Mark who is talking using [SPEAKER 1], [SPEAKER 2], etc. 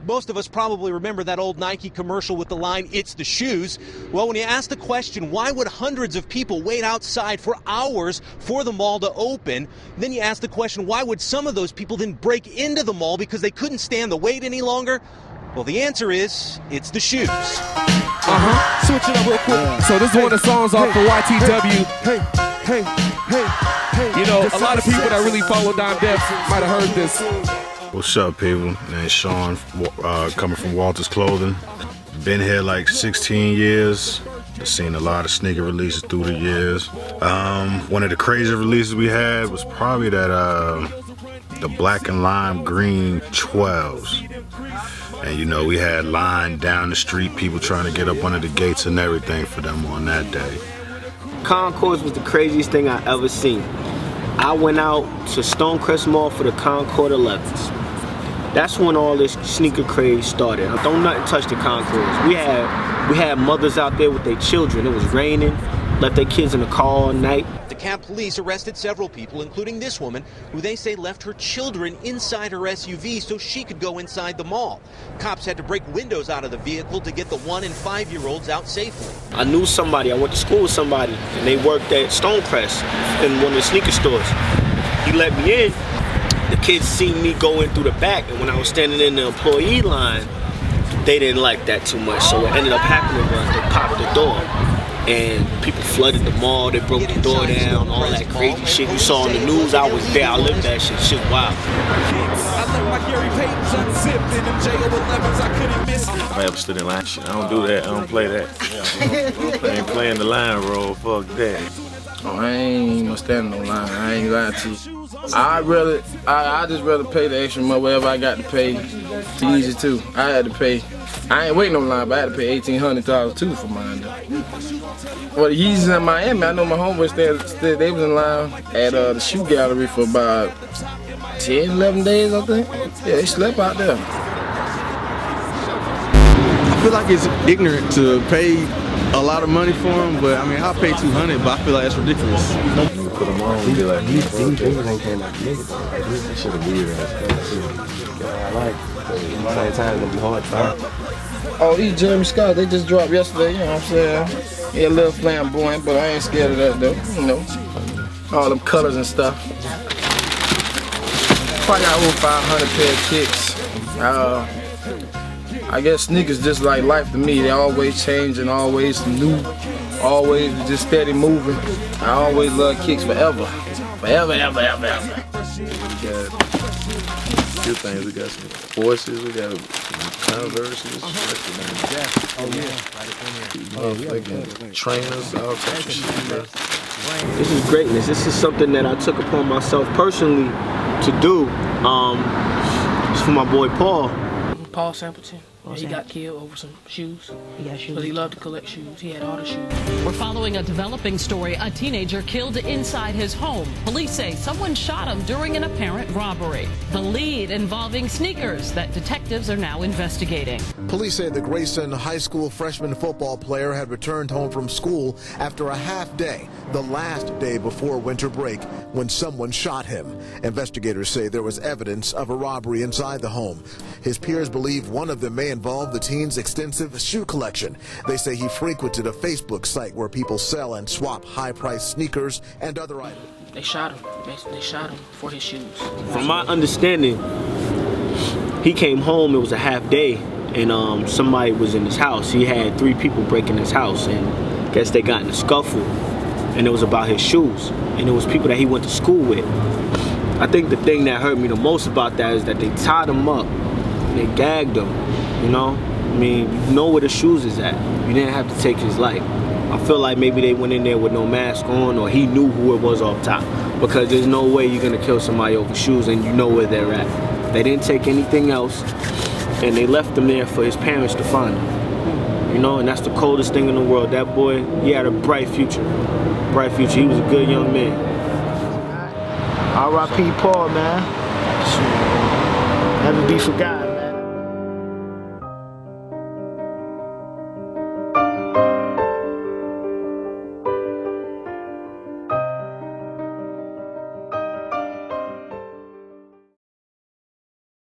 [SPEAKER 1] Most of us probably remember that old Nike commercial with the line, "It's the shoes." Well, when you ask the question, why would hundreds of people wait outside for hours for the mall to open? Then you ask the question, why would some of those people then break into the mall because they couldn't stand the wait any longer? Well, the answer is, it's the shoes.
[SPEAKER 2] Switch it up real quick. So this is one of the songs off for YTW. You know, a lot of people that really follow Dom Def might have heard this.
[SPEAKER 3] What's up, people? Name's Sean, coming from Walters Clothing. Been here like 16 years. Seen a lot of sneaker releases through the years. One of the crazy releases we had was probably that the black and lime green 12s. And you know, we had line down the street, people trying to get up under the gates and everything for them on that day.
[SPEAKER 4] Concourse was the craziest thing I ever seen. I went out to Stonecrest Mall for the Concord 11s. That's when all this sneaker craze started. Don't nothing touch the Concourse. We had mothers out there with their children. It was raining, left their kids in the car all night.
[SPEAKER 1] DeKalb police arrested several people, including this woman, who they say left her children inside her SUV so she could go inside the mall. Cops had to break windows out of the vehicle to get the 1- and 5-year-olds out safely.
[SPEAKER 4] I knew somebody, I went to school with somebody, and they worked at Stonecrest in one of the sneaker stores. He let me in. The kids seen me go in through the back, and when I was standing in the employee line, they didn't like that too much. So what ended up happening was they popped the door. And people flooded the mall, they broke the door down, all that crazy shit you saw on the news. I was there, I lived that shit, shit wild.
[SPEAKER 5] I ever stood in line, shit, I don't do that, I don't play that. I ain't playing the line role, fuck that.
[SPEAKER 6] Oh, I ain't gonna stand no line, I ain't lying to you. I just rather pay the extra money, whatever I got to pay. It's easy too. I had to pay. I ain't waiting on line, but I had to pay $1,800 too for mine though. Well, the Yeezys in Miami, I know my homeboys they was in line at the shoe gallery for about 10, 11 days, I think. Yeah, they slept out there.
[SPEAKER 7] I feel like it's ignorant to pay a lot of money for them, but I mean, I'll pay $200, but I feel like that's ridiculous.
[SPEAKER 8] You put them on, be like, these niggas ain't came like niggas. That shit a weird ass stuff. I like, but at the same time, it's gonna be hard to find.
[SPEAKER 6] Oh, these Jeremy Scott, they just dropped yesterday, you know what I'm saying? He a little flamboyant, but I ain't scared of that though, you know. All them colors and stuff. Probably got over 500 pair of kicks. I guess sneakers just like life to me. They always changing, always new, always just steady moving. I always love kicks forever. Forever, ever, ever, ever.
[SPEAKER 5] We got a few things, we got some Forces, we got Converses, trainers, all types of shit.
[SPEAKER 4] This is greatness. This is something that I took upon myself personally to do. It's for my boy Paul.
[SPEAKER 9] Paul Sampleton. He got killed over some shoes. But he loved to collect shoes. He had all the shoes.
[SPEAKER 10] We're following a developing story. A teenager killed inside his home. Police say someone shot him during an apparent robbery. The lead involving sneakers that detectives are now investigating.
[SPEAKER 11] Police say the Grayson High School freshman football player had returned home from school after a half day, the last day before winter break, when someone shot him. Investigators say there was evidence of a robbery inside the home. His peers believe one of them may involve the teen's extensive shoe collection. They say he frequented a Facebook site where people sell and swap high-priced sneakers and other items.
[SPEAKER 9] They shot him. They shot him for his shoes.
[SPEAKER 4] From my understanding, he came home, it was a half day, and somebody was in his house. He had 3 people break in his house, and I guess they got in a scuffle, and it was about his shoes, and it was people that he went to school with. I think the thing that hurt me the most about that is that they tied him up, and they gagged him, you know? I mean, you know where the shoes is at. You didn't have to take his life. I feel like maybe they went in there with no mask on, or he knew who it was off top, because there's no way you're gonna kill somebody over shoes and you know where they're at. They didn't take anything else, and they left them there for his parents to find them. You know, and that's the coldest thing in the world. That boy, he had a bright future. Bright future. He was a good young man. R.I.P. Paul, man. Never be forgotten.